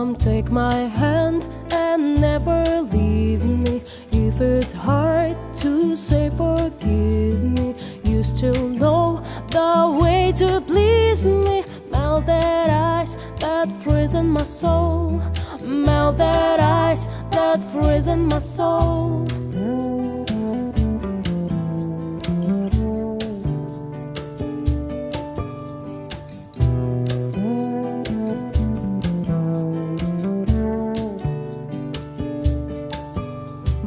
Come take my hand and never leave me. If it's hard to say forgive me, you still know the way to please me. Melt that ice that freeze in my soul. Melt that ice that freeze in my soul.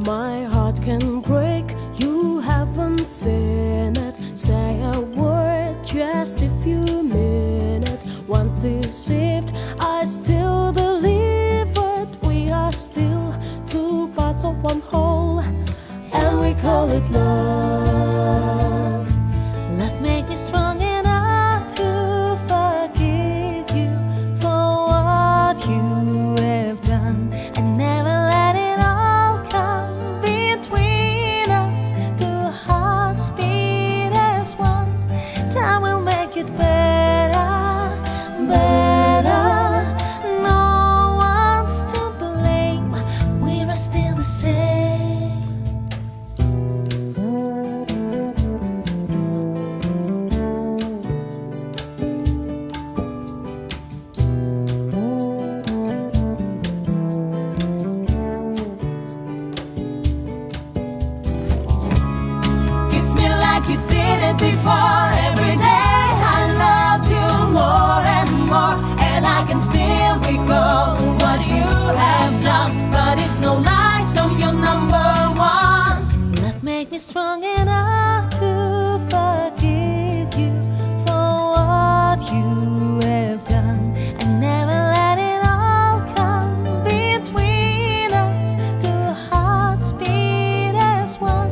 My heart can break, you haven't seen it. Say a word just if you mean it. Once deceived, I still believe it. We are still two parts of one whole, and we call it love. Love make me strong enough to forgive you for what you have done, and never let it all come between us. Two hearts beat as one. Time will make it better, better. No one's to blame. We are still the same. Kiss me like you did it before. Every day I love you more and more, and I can still recall what you have done. But it's no lie, so you're number one. Love make me strong enough to forgive you for what you have done, and never let it all come between us. Two hearts beat as one.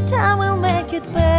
Time will make it better.